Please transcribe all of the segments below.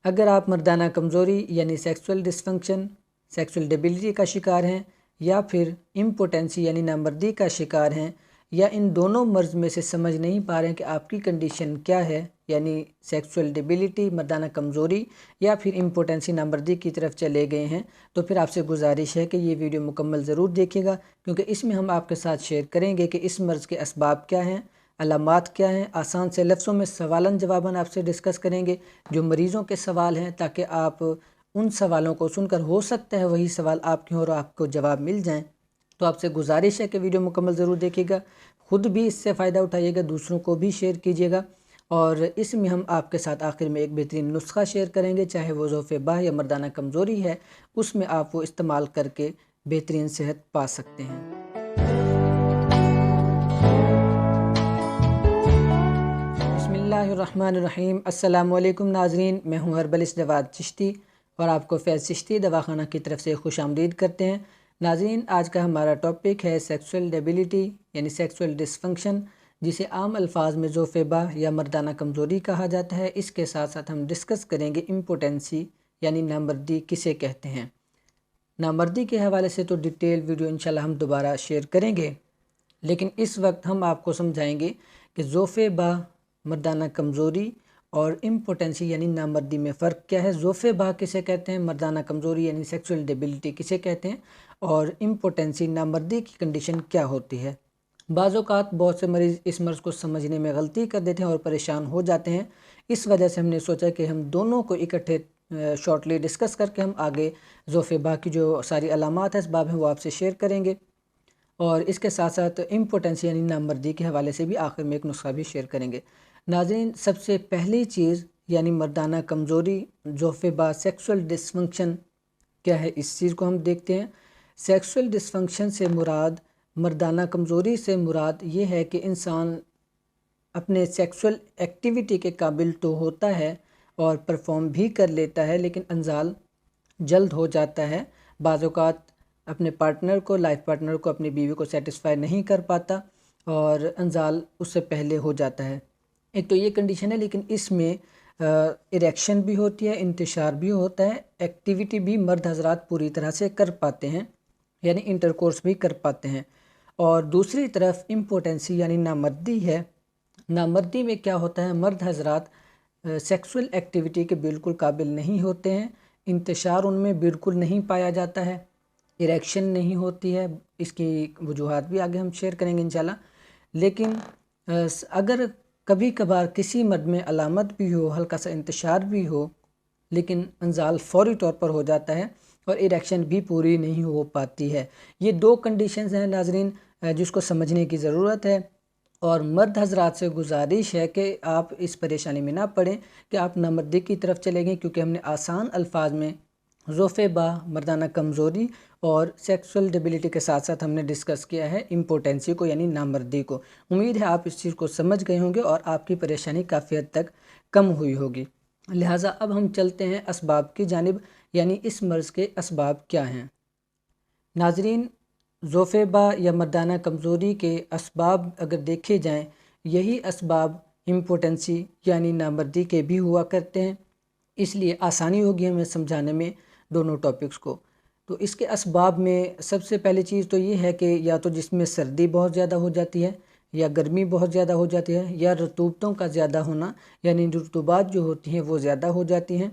اگر آپ مردانہ کمزوری یعنی سیکسول ڈسفنکشن، سیکسول ڈیبلٹی کا شکار ہیں، یا پھر امپوٹنسی یعنی نامردی کا شکار ہیں، یا ان دونوں مرض میں سے سمجھ نہیں پا رہے ہیں کہ آپ کی کنڈیشن کیا ہے، یعنی سیکسول ڈیبلٹی مردانہ کمزوری یا پھر امپوٹنسی نامردی کی طرف چلے گئے ہیں، تو پھر آپ سے گزارش ہے کہ یہ ویڈیو مکمل ضرور دیکھیے گا، کیونکہ اس میں ہم آپ کے ساتھ شیئر کریں گے کہ اس مرض کے اسباب کیا ہیں، علامات کیا ہیں، آسان سے لفظوں میں سوالاً جواباً آپ سے ڈسکس کریں گے جو مریضوں کے سوال ہیں، تاکہ آپ ان سوالوں کو سن کر ہو سکتا ہے وہی سوال آپ کے ہوں اور آپ کو جواب مل جائیں۔ تو آپ سے گزارش ہے کہ ویڈیو مکمل ضرور دیکھیے گا، خود بھی اس سے فائدہ اٹھائیے گا، دوسروں کو بھی شیئر کیجیے گا، اور اس میں ہم آپ کے ساتھ آخر میں ایک بہترین نسخہ شیئر کریں گے، چاہے وہ ضعف باہ یا مردانہ کمزوری ہے، اس میں آپ وہ استعمال کر کے بہترین صحت پا سکتے ہیں۔ بسم اللہ الرحمن الرحیم۔ السلام علیکم ناظرین، میں ہوں ہربلسٹ جواد چشتی اور آپ کو فیض چشتی دواخانہ کی طرف سے خوش آمدید کرتے ہیں۔ ناظرین، آج کا ہمارا ٹاپک ہے سیکسول ڈیبلٹی یعنی سیکسول ڈسفنکشن، جسے عام الفاظ میں ضعف باہ یا مردانہ کمزوری کہا جاتا ہے۔ اس کے ساتھ ساتھ ہم ڈسکس کریں گے امپوٹنسی یعنی نامردی کسے کہتے ہیں۔ نامردی کے حوالے سے تو ڈیٹیل ویڈیو انشاءاللہ ہم دوبارہ شیئر کریں گے، لیکن اس وقت ہم آپ کو سمجھائیں گے کہ ضعف باہ مردانہ کمزوری اور امپوٹنسی یعنی نامردی میں فرق کیا ہے، ضعف باہ کسے کہتے ہیں، مردانہ کمزوری یعنی سیکسول ڈیبلٹی کسے کہتے ہیں، اور امپوٹنسی نامردی کی کنڈیشن کیا ہوتی ہے۔ بعض اوقات بہت سے مریض اس مرض کو سمجھنے میں غلطی کر دیتے ہیں اور پریشان ہو جاتے ہیں، اس وجہ سے ہم نے سوچا کہ ہم دونوں کو اکٹھے شارٹلی ڈسکس کر کے ہم آگے ضعف باہ کی جو ساری علامات اسباب ہیں وہ آپ سے شیئر کریں گے، اور اس کے ساتھ ساتھ امپوٹنسی یعنی نامردی کے حوالے سے بھی آخر میں ایک نسخہ بھی شیئر کریں گے۔ ناظرین، سب سے پہلی چیز یعنی مردانہ کمزوری، ضعف باہ، سیکسول ڈسفنکشن کیا ہے، اس چیز کو ہم دیکھتے ہیں۔ سیکسول ڈسفنکشن سے مراد، مردانہ کمزوری سے مراد یہ ہے کہ انسان اپنے سیکسول ایکٹیویٹی کے قابل تو ہوتا ہے اور پرفارم بھی کر لیتا ہے، لیکن انزال جلد ہو جاتا ہے، بعض اوقات اپنے پارٹنر کو، لائف پارٹنر کو، اپنی بیوی کو سیٹسفائی نہیں کر پاتا اور انزال اس سے پہلے ہو جاتا ہے۔ ایک تو یہ کنڈیشن ہے، لیکن اس میں اریکشن بھی ہوتی ہے، انتشار بھی ہوتا ہے، ایکٹیویٹی بھی مرد حضرات پوری طرح سے کر پاتے ہیں، یعنی انٹرکورس بھی کر پاتے ہیں۔ اور دوسری طرف امپوٹنسی یعنی نامردی ہے۔ نامردی میں کیا ہوتا ہے، مرد حضرات سیکسول ایکٹیویٹی کے بالکل قابل نہیں ہوتے ہیں، انتشار ان میں بالکل نہیں پایا جاتا ہے، اریکشن نہیں ہوتی ہے، اس کی وجوہات بھی آگے ہم شیئر کریں گے انشاءاللہ۔ لیکن اگر کبھی کبھار کسی مرد میں علامت بھی ہو، ہلکا سا انتشار بھی ہو، لیکن انزال فوری طور پر ہو جاتا ہے اور اریکشن بھی پوری نہیں ہو پاتی ہے، یہ دو کنڈیشنز ہیں ناظرین جس کو سمجھنے کی ضرورت ہے، اور مرد حضرات سے گزارش ہے کہ آپ اس پریشانی میں نہ پڑیں کہ آپ نامردی کی طرف چلیں گے، کیونکہ ہم نے آسان الفاظ میں ضعف باہ، مردانہ کمزوری اور سیکسول ڈیبلٹی کے ساتھ ساتھ ہم نے ڈسکس کیا ہے امپوٹنسی کو یعنی نامردی کو۔ امید ہے آپ اس چیز کو سمجھ گئے ہوں گے اور آپ کی پریشانی کافی حد تک کم ہوئی ہوگی۔ لہٰذا اب ہم چلتے ہیں اسباب کی جانب، یعنی اس مرض کے اسباب کیا ہیں۔ ناظرین، ضعف باہ یا مردانہ کمزوری کے اسباب اگر دیکھے جائیں، یہی اسباب امپوٹنسی یعنی نامردی کے بھی ہوا کرتے ہیں، اس لیے آسانی ہوگی ہمیں سمجھانے میں دونوں ٹاپکس کو۔ تو اس کے اسباب میں سب سے پہلی چیز تو یہ ہے کہ یا تو جسم میں سردی بہت زیادہ ہو جاتی ہے، یا گرمی بہت زیادہ ہو جاتی ہے، یا رطوبتوں کا زیادہ ہونا، یعنی رطوبات جو ہوتی ہیں وہ زیادہ ہو جاتی ہیں،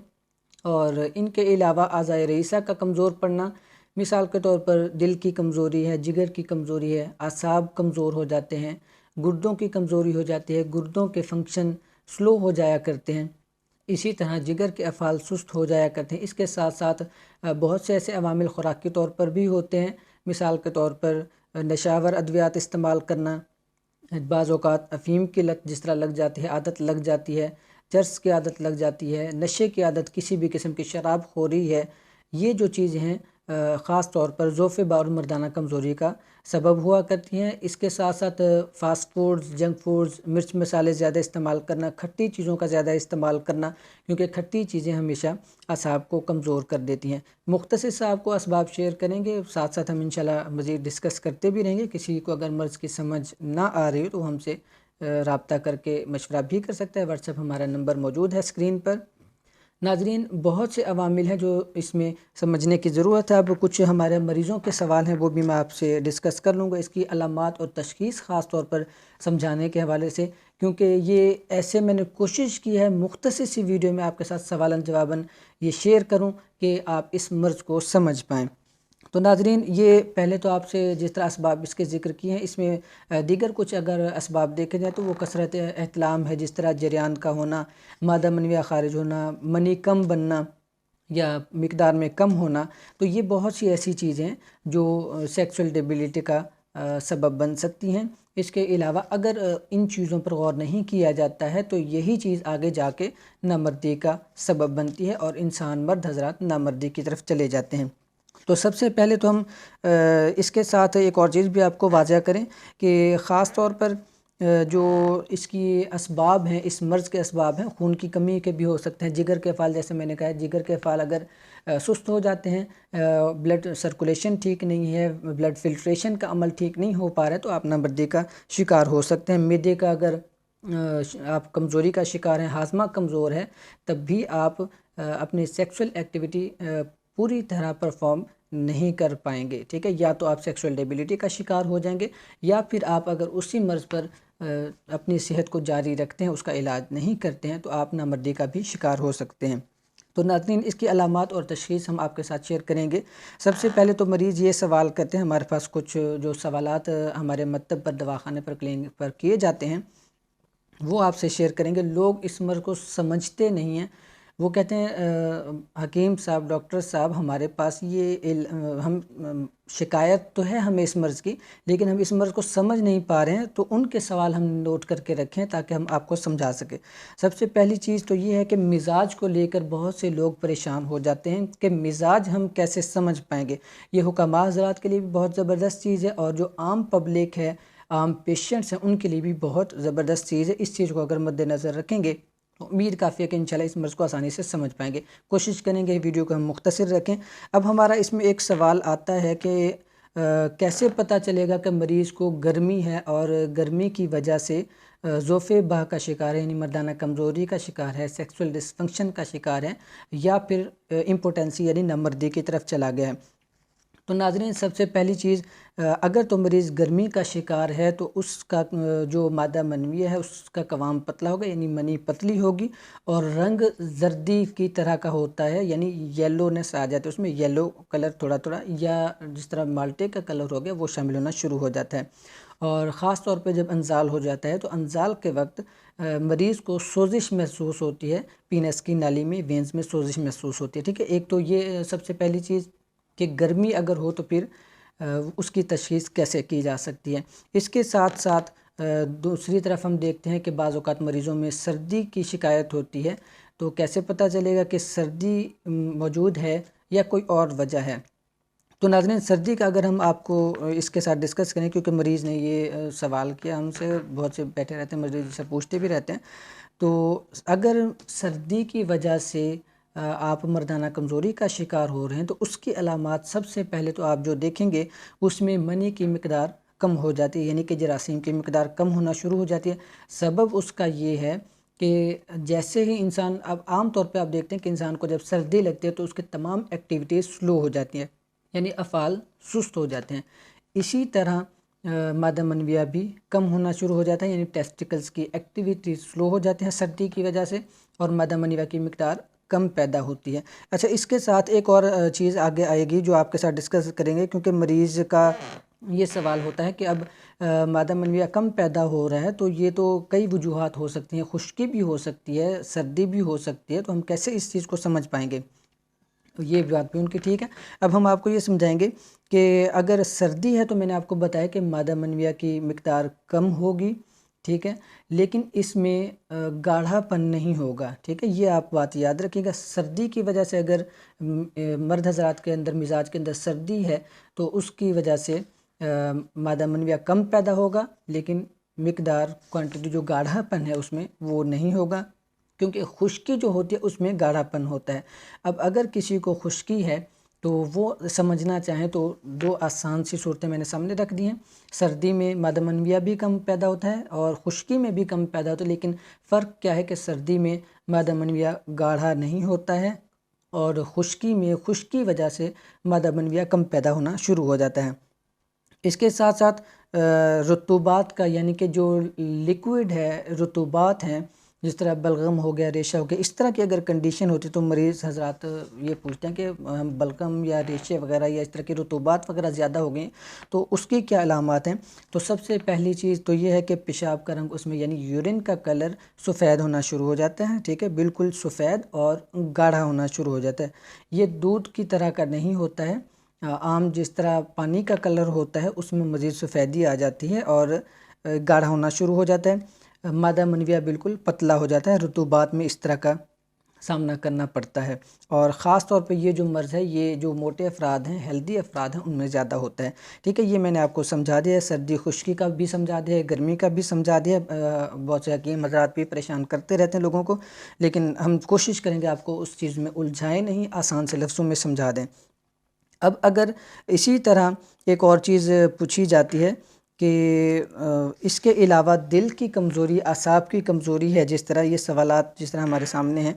اور ان کے علاوہ اعضائے رئیسہ کا کمزور پڑنا، مثال کے طور پر دل کی کمزوری ہے، جگر کی کمزوری ہے، اعصاب کمزور ہو جاتے ہیں، گردوں کی کمزوری ہو جاتی ہے، گردوں کے فنکشن سلو ہو جایا کرتے ہیں، اسی طرح جگر کے افعال سست ہو جایا کرتے ہیں۔ اس کے ساتھ ساتھ بہت سے ایسے عوامل خوراک کے طور پر بھی ہوتے ہیں، مثال کے طور پر نشاور ادویات استعمال کرنا، بعض اوقات افیم کی لت جس طرح لگ جاتی ہے، عادت لگ جاتی ہے، چرس کی عادت لگ جاتی ہے، نشے کی عادت، کسی بھی قسم کی شراب خوری ہے، یہ جو چیزیں ہیں خاص طور پر ضعف باہ اور مردانہ کمزوری کا سبب ہوا کرتی ہیں۔ اس کے ساتھ ساتھ فاسٹ فوڈز، جنک فوڈز، مرچ مسالے زیادہ استعمال کرنا، کھٹی چیزوں کا زیادہ استعمال کرنا، کیونکہ کھٹی چیزیں ہمیشہ اعصاب کو کمزور کر دیتی ہیں۔ مختصر سے آپ کو اسباب شیئر کریں گے، ساتھ ساتھ ہم انشاءاللہ مزید ڈسکس کرتے بھی رہیں گے۔ کسی کو اگر مرض کی سمجھ نہ آ رہی ہو تو ہم سے رابطہ کر کے مشورہ بھی کر سکتا ہے، واٹس ایپ ہمارا نمبر موجود ہے اسکرین پر۔ ناظرین بہت سے عوامل ہیں جو اس میں سمجھنے کی ضرورت ہے. اب کچھ ہمارے مریضوں کے سوال ہیں وہ بھی میں آپ سے ڈسکس کر لوں گا اس کی علامات اور تشخیص خاص طور پر سمجھانے کے حوالے سے، کیونکہ یہ ایسے میں نے کوشش کی ہے مختصر سی ویڈیو میں آپ کے ساتھ سوالاً جواباً یہ شیئر کروں کہ آپ اس مرض کو سمجھ پائیں. تو ناظرین یہ پہلے تو آپ سے جس طرح اسباب اس کے ذکر کیے ہیں، اس میں دیگر کچھ اگر اسباب دیکھے جائیں تو وہ کثرت احتلام ہے، جس طرح جریان کا ہونا، مادہ منویہ خارج ہونا، منی کم بننا یا مقدار میں کم ہونا. تو یہ بہت سی ایسی چیزیں ہیں جو سیکسول ڈیبیلٹی کا سبب بن سکتی ہیں. اس کے علاوہ اگر ان چیزوں پر غور نہیں کیا جاتا ہے تو یہی چیز آگے جا کے نامردی کا سبب بنتی ہے اور انسان مرد حضرات نامردی کی طرف چلے جاتے ہیں. تو سب سے پہلے تو ہم اس کے ساتھ ایک اور چیز بھی آپ کو واضح کریں کہ خاص طور پر جو اس کی اسباب ہیں، اس مرض کے اسباب ہیں، خون کی کمی کے بھی ہو سکتے ہیں. جگر کے افعال جیسے میں نے کہا ہے، جگر کے افعال اگر سست ہو جاتے ہیں، بلڈ سرکولیشن ٹھیک نہیں ہے، بلڈ فلٹریشن کا عمل ٹھیک نہیں ہو پا رہا ہے تو آپ نامردی کا شکار ہو سکتے ہیں. معدے کا اگر آپ کمزوری کا شکار ہیں، ہاضمہ کمزور ہے، تب بھی آپ اپنی سیکسول ایکٹیویٹی پوری طرح پرفارم نہیں کر پائیں گے. ٹھیک ہے، یا تو آپ سیکسول ڈیبیلٹی کا شکار ہو جائیں گے، یا پھر آپ اگر اسی مرض پر اپنی صحت کو جاری رکھتے ہیں، اس کا علاج نہیں کرتے ہیں، تو آپ نامردی کا بھی شکار ہو سکتے ہیں. تو ناظرین اس کی علامات اور تشخیص ہم آپ کے ساتھ شیئر کریں گے. سب سے پہلے تو مریض یہ سوال کرتے ہیں، ہمارے پاس کچھ جو سوالات ہمارے مکتب پر دواخانے پر کلینک پر کیے جاتے ہیں وہ آپ سے شیئر کریں گے. لوگ اس مرض کو سمجھتے نہیں ہیں. وہ کہتے ہیں حکیم صاحب، ڈاکٹر صاحب، ہمارے پاس یہ ہم شکایت تو ہے ہمیں اس مرض کی، لیکن ہم اس مرض کو سمجھ نہیں پا رہے ہیں. تو ان کے سوال ہم نوٹ کر کے رکھیں تاکہ ہم آپ کو سمجھا سکیں. سب سے پہلی چیز تو یہ ہے کہ مزاج کو لے کر بہت سے لوگ پریشان ہو جاتے ہیں کہ مزاج ہم کیسے سمجھ پائیں گے. یہ حکماء حضرات کے لیے بھی بہت زبردست چیز ہے، اور جو عام پبلک ہے، عام پیشنٹس ہیں، ان کے لیے بھی بہت زبردست چیز ہے. اس چیز کو اگر مد نظر رکھیں گے تو امید کافی ہے کہ انشاءاللہ اس مرض کو آسانی سے سمجھ پائیں گے. کوشش کریں گے ویڈیو کو ہم مختصر رکھیں. اب ہمارا اس میں ایک سوال آتا ہے کہ کیسے پتہ چلے گا کہ مریض کو گرمی ہے اور گرمی کی وجہ سے ضعف بہ کا شکار ہے، یعنی مردانہ کمزوری کا شکار ہے، سیکسول ڈسفنکشن کا شکار ہے، یا پھر امپوٹنسی یعنی نامردی کی طرف چلا گیا ہے. تو ناظرین سب سے پہلی چیز، اگر تو مریض گرمی کا شکار ہے تو اس کا جو مادہ منویہ ہے اس کا قوام پتلا ہوگا، یعنی منی پتلی ہوگی، اور رنگ زردی کی طرح کا ہوتا ہے، یعنی یلونیس آ جاتا ہے اس میں، یلو کلر تھوڑا تھوڑا، یا جس طرح مالٹے کا کلر ہو گیا وہ شامل ہونا شروع ہو جاتا ہے. اور خاص طور پہ جب انزال ہو جاتا ہے تو انزال کے وقت مریض کو سوزش محسوس ہوتی ہے، پینس کی نالی میں، وینز میں سوزش محسوس ہوتی ہے. ٹھیک ہے، ایک تو یہ سب سے پہلی چیز کہ گرمی اگر ہو تو پھر اس کی تشخیص کیسے کی جا سکتی ہے. اس کے ساتھ ساتھ دوسری طرف ہم دیکھتے ہیں کہ بعض اوقات مریضوں میں سردی کی شکایت ہوتی ہے. تو کیسے پتہ چلے گا کہ سردی موجود ہے یا کوئی اور وجہ ہے. تو ناظرین سردی کا اگر ہم آپ کو اس کے ساتھ ڈسکس کریں، کیونکہ مریض نے یہ سوال کیا ہم سے، بہت سے بیٹھے رہتے ہیں مریض سے پوچھتے بھی رہتے ہیں. تو اگر سردی کی وجہ سے آپ مردانہ کمزوری کا شکار ہو رہے ہیں تو اس کی علامات سب سے پہلے تو آپ جو دیکھیں گے اس میں منی کی مقدار کم ہو جاتی ہے، یعنی کہ جراثیم کی مقدار کم ہونا شروع ہو جاتی ہے. سبب اس کا یہ ہے کہ جیسے ہی انسان، اب عام طور پہ آپ دیکھتے ہیں کہ انسان کو جب سردی لگتی ہے تو اس کے تمام ایکٹیویٹیز سلو ہو جاتی ہیں، یعنی افعال سست ہو جاتے ہیں. اسی طرح مادہ منویہ بھی کم ہونا شروع ہو جاتا ہے، یعنی ٹیسٹیکلز کی ایکٹیویٹی سلو ہو جاتے ہیں سردی کی وجہ سے، اور مادہ منویہ کی مقدار کم پیدا ہوتی ہے. اچھا، اس کے ساتھ ایک اور چیز آگے آئے گی جو آپ کے ساتھ ڈسکس کریں گے، کیونکہ مریض کا یہ سوال ہوتا ہے کہ اب مادہ منویہ کم پیدا ہو رہا ہے تو یہ تو کئی وجوہات ہو سکتی ہیں، خشکی بھی ہو سکتی ہے، سردی بھی ہو سکتی ہے، تو ہم کیسے اس چیز کو سمجھ پائیں گے؟ تو یہ بات بھی ان کی ٹھیک ہے. اب ہم آپ کو یہ سمجھائیں گے کہ اگر سردی ہے تو میں نے آپ کو بتایا کہ مادہ منویہ کی مقدار کم ہوگی، ٹھیک ہے، لیکن اس میں گاڑھا پن نہیں ہوگا. ٹھیک ہے، یہ آپ بات یاد رکھیے گا. سردی کی وجہ سے اگر مرد حضرات کے اندر، مزاج کے اندر سردی ہے تو اس کی وجہ سے مادہ منویہ کم پیدا ہوگا، لیکن مقدار، کوانٹٹی، جو گاڑھا پن ہے اس میں وہ نہیں ہوگا، کیونکہ خشکی جو ہوتی ہے اس میں گاڑھا پن ہوتا ہے. اب اگر کسی کو خشکی ہے تو وہ سمجھنا چاہیں تو دو آسان سی صورتیں میں نے سامنے رکھ دی ہیں۔ سردی میں مادہ منویہ بھی کم پیدا ہوتا ہے اور خشکی میں بھی کم پیدا ہوتا ہے، لیکن فرق کیا ہے کہ سردی میں مادہ منویہ گاڑھا نہیں ہوتا ہے اور خشکی میں خشکی وجہ سے مادہ منویہ کم پیدا ہونا شروع ہو جاتا ہے۔ اس کے ساتھ ساتھ رطوبات کا، یعنی کہ جو لیکوڈ ہے، رطوبات ہیں، جس طرح بلغم ہو گیا، ریشہ ہو گیا، اس طرح کی اگر کنڈیشن ہوتی تو مریض حضرات یہ پوچھتے ہیں کہ بلغم یا ریشے وغیرہ یا اس طرح کی رطوبات وغیرہ زیادہ ہو گئیں تو اس کی کیا علامات ہیں؟ تو سب سے پہلی چیز تو یہ ہے کہ پیشاب کا رنگ اس میں، یعنی یورین کا کلر سفید ہونا شروع ہو جاتا ہے، ٹھیک ہے، بالکل سفید اور گاڑھا ہونا شروع ہو جاتا ہے۔ یہ دودھ کی طرح کا نہیں ہوتا ہے، عام جس طرح پانی کا کلر ہوتا ہے اس میں مزید سفیدی آ جاتی ہے اور گاڑھا ہونا شروع ہو جاتا ہے۔ مادہ منویہ بالکل پتلا ہو جاتا ہے، رطوبات میں اس طرح کا سامنا کرنا پڑتا ہے، اور خاص طور پہ یہ جو مرض ہے یہ جو موٹے افراد ہیں، ہیلدی افراد ہیں، ان میں زیادہ ہوتا ہے، ٹھیک ہے۔ یہ میں نے آپ کو سمجھا دیا ہے، سردی خشکی کا بھی سمجھا دیا ہے، گرمی کا بھی سمجھا دیا ہے۔ بہت سے حکیم حضرات بھی پریشان کرتے رہتے ہیں لوگوں کو، لیکن ہم کوشش کریں گے آپ کو اس چیز میں الجھائیں نہیں، آسان سے لفظوں میں سمجھا دیں۔ اب اگر اسی طرح ایک اور چیز پوچھی جاتی ہے کہ اس کے علاوہ دل کی کمزوری، اعصاب کی کمزوری ہے، جس طرح یہ سوالات جس طرح ہمارے سامنے ہیں،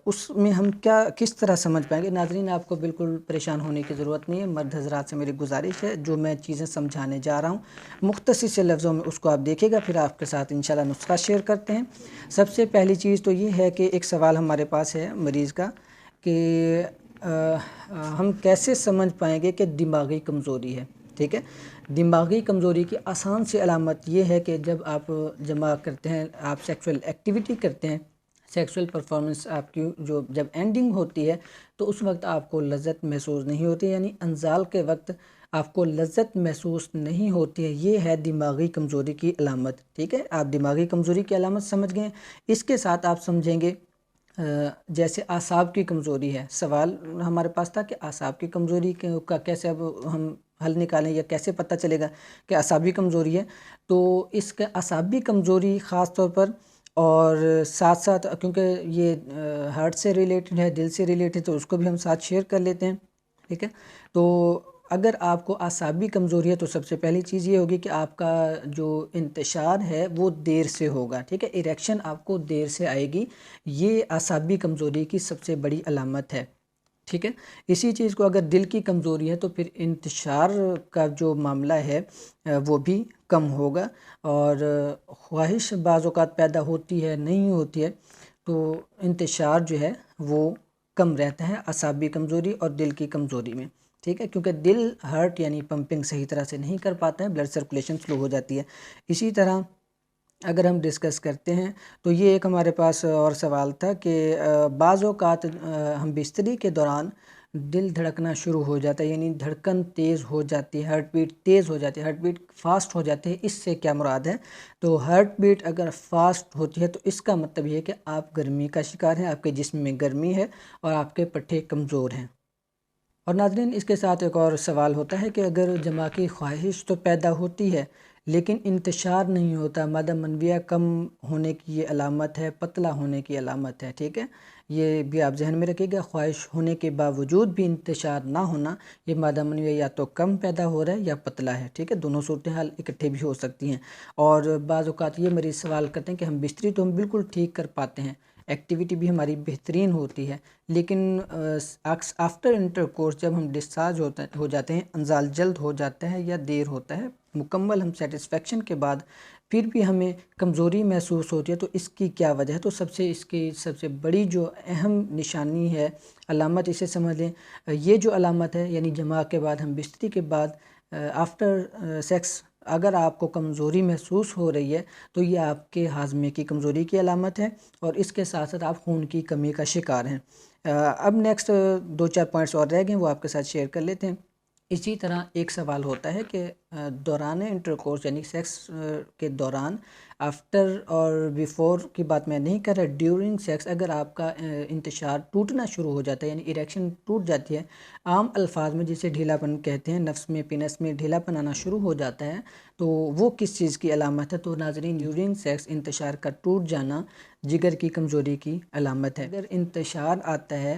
اس میں ہم کس طرح سمجھ پائیں گے؟ ناظرین، آپ کو بالکل پریشان ہونے کی ضرورت نہیں ہے، مرد حضرات سے میری گزارش ہے، جو میں چیزیں سمجھانے جا رہا ہوں مختصر سے لفظوں میں اس کو آپ دیکھیں گا، پھر آپ کے ساتھ انشاءاللہ نسخہ شیئر کرتے ہیں۔ سب سے پہلی چیز تو یہ ہے کہ ایک سوال ہمارے پاس ہے مریض کا کہ ہم کیسے سمجھ پائیں گے کہ دماغی کمزوری ہے، ٹھیک ہے۔ دماغی کمزوری کی آسان سی علامت یہ ہے کہ جب آپ جمع کرتے ہیں، آپ سیکسول ایکٹیویٹی کرتے ہیں، سیکسول پرفارمنس آپ کی جب اینڈنگ ہوتی ہے تو اس وقت آپ کو لذت محسوس نہیں ہوتی، یعنی انزال کے وقت آپ کو لذت محسوس نہیں ہوتی ہے، یہ ہے دماغی کمزوری کی علامت، ٹھیک ہے۔ آپ دماغی کمزوری کی علامت سمجھ گئے۔ اس کے ساتھ آپ سمجھیں گے جیسے اعصاب کی کمزوری ہے، سوال ہمارے پاس تھا کہ اعصاب کی کمزوری کا کیسے اب ہم حل نکالیں یا کیسے پتہ چلے گا کہ اعصابی کمزوری ہے؟ تو اس کے اعصابی کمزوری خاص طور پر، اور ساتھ ساتھ کیونکہ یہ ہارٹ سے ریلیٹڈ ہے، دل سے ریلیٹڈ، تو اس کو بھی ہم ساتھ شیئر کر لیتے ہیں، ٹھیک ہے۔ تو اگر آپ کو اعصابی کمزوری ہے تو سب سے پہلی چیز یہ ہوگی کہ آپ کا جو انتشار ہے وہ دیر سے ہوگا، ٹھیک ہے، ایریکشن آپ کو دیر سے آئے گی، یہ اعصابی کمزوری کی سب سے بڑی علامت ہے، ٹھیک ہے۔ اسی چیز کو اگر دل کی کمزوری ہے تو پھر انتشار کا جو معاملہ ہے وہ بھی کم ہوگا، اور خواہش بعض اوقات پیدا ہوتی ہے، نہیں ہوتی ہے، تو انتشار جو ہے وہ کم رہتا ہے اعصابی کمزوری اور دل کی کمزوری میں، ٹھیک ہے، کیونکہ دل ہارٹ یعنی پمپنگ صحیح طرح سے نہیں کر پاتا ہے، بلڈ سرکولیشن سلو ہو جاتی ہے۔ اسی طرح اگر ہم ڈسکس کرتے ہیں تو یہ ایک ہمارے پاس اور سوال تھا کہ بعض اوقات ہم بستری کے دوران دل دھڑکنا شروع ہو جاتا ہے، یعنی دھڑکن تیز ہو جاتی ہے، ہارٹ بیٹ تیز ہو جاتی ہے، ہارٹ بیٹ فاسٹ ہو جاتی ہے، اس سے کیا مراد ہے؟ تو ہارٹ بیٹ اگر فاسٹ ہوتی ہے تو اس کا مطلب یہ ہے کہ آپ گرمی کا شکار ہیں، آپ کے جسم میں گرمی ہے اور آپ کے پٹھے کمزور ہیں۔ اور ناظرین، اس کے ساتھ ایک اور سوال ہوتا ہے کہ اگر جمع کی خواہش تو پیدا ہوتی ہے لیکن انتشار نہیں ہوتا، مادہ منویہ کم ہونے کی یہ علامت ہے، پتلا ہونے کی علامت ہے، ٹھیک ہے، یہ بھی آپ ذہن میں رکھیے گا، خواہش ہونے کے باوجود بھی انتشار نہ ہونا، یہ مادہ منویہ یا تو کم پیدا ہو رہا ہے یا پتلا ہے، ٹھیک ہے، دونوں صورتحال اکٹھے بھی ہو سکتی ہیں۔ اور بعض اوقات یہ مریض سوال کرتے ہیں کہ ہم بستری تو ہم بالکل ٹھیک کر پاتے ہیں، ایکٹیویٹی بھی ہماری بہترین ہوتی ہے، لیکن آفٹر انٹر کورس جب ہم ڈسچارج ہو جاتے ہیں، انزال جلد ہو جاتا ہے یا دیر ہوتا ہے، مکمل ہم سیٹسفیکشن کے بعد پھر بھی ہمیں کمزوری محسوس ہوتی ہے، تو اس کی کیا وجہ ہے؟ تو اس کی سب سے بڑی جو اہم نشانی ہے، علامت اسے سمجھ لیں، یہ جو علامت ہے، یعنی جماع کے بعد ہم بستری کے بعد آفٹر سیکس اگر آپ کو کمزوری محسوس ہو رہی ہے تو یہ آپ کے ہاضمے کی کمزوری کی علامت ہے، اور اس کے ساتھ ساتھ آپ خون کی کمی کا شکار ہیں۔ اب نیکسٹ 2-4 پوائنٹس اور رہ گئے ہیں، وہ آپ کے ساتھ شیئر کر لیتے ہیں۔ اسی طرح ایک سوال ہوتا ہے کہ دوران انٹرکورس یعنی سیکس کے دوران، آفٹر اور بیفور کی بات میں نہیں کر رہا، ڈیورنگ سیکس اگر آپ کا انتشار ٹوٹنا شروع ہو جاتا ہے، یعنی اریکشن ٹوٹ جاتی ہے، عام الفاظ میں جسے ڈھیلا پن کہتے ہیں، نفس میں پینس میں ڈھیلا پن آنا شروع ہو جاتا ہے، تو وہ کس چیز کی علامت ہے؟ تو ناظرین، ڈیورنگ سیکس انتشار کا ٹوٹ جانا جگر کی کمزوری کی علامت ہے۔ اگر انتشار آتا ہے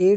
A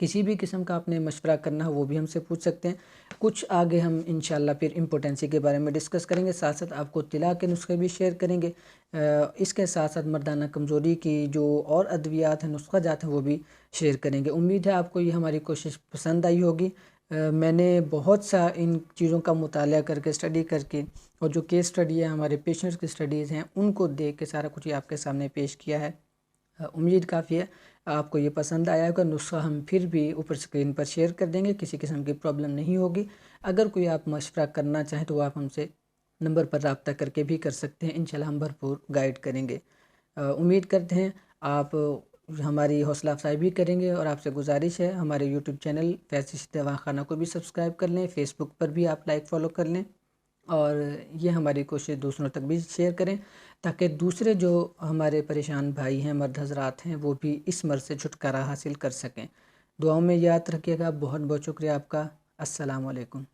کسی بھی قسم کا آپ نے مشورہ کرنا ہو وہ بھی ہم سے پوچھ سکتے ہیں. کچھ آگے ہم انشاءاللہ پھر امپورٹنسی کے بارے میں ڈسکس کریں گے، ساتھ ساتھ آپ کو طلاق کے نسخے بھی شیئر کریں گے. اس کے ساتھ ساتھ مردانہ کمزوری کی جو اور ادویات ہیں، نسخہ جات ہیں، وہ بھی شیئر کریں گے. امید ہے آپ کو یہ ہماری کوشش پسند آئی ہوگی. میں نے بہت سا ان چیزوں کا مطالعہ کر کے، اسٹڈی کر کے، اور جو کیس اسٹڈی ہے ہمارے پیشنٹس کی اسٹڈیز ہیں ان کو دیکھ کے سارا کچھ آپ کے سامنے پیش کیا ہے. امید کافی ہے آپ کو یہ پسند آیا ہوگا. نسخہ ہم پھر بھی اوپر اسکرین پر شیئر کر دیں گے، کسی قسم کی پرابلم نہیں ہوگی. اگر کوئی آپ مشورہ کرنا چاہیں تو آپ ہم سے نمبر پر رابطہ کر کے بھی کر سکتے ہیں. انشاءاللہ ہم بھرپور گائیڈ کریں گے. امید کرتے ہیں آپ ہماری حوصلہ افزائی بھی کریں گے، اور آپ سے گزارش ہے ہمارے یوٹیوب چینل فیض چشتی دواخانہ کو بھی سبسکرائب کر لیں، فیس بک پر بھی آپ لائک فالو کر لیں، اور یہ ہماری کوشش دوسروں تک بھی شیئر کریں تاکہ دوسرے جو ہمارے پریشان بھائی ہیں، مرد حضرات ہیں، وہ بھی اس مرض سے چھٹکارا حاصل کر سکیں. دعاؤں میں یاد رکھیے گا. بہت بہت شکریہ آپ کا. السلام علیکم.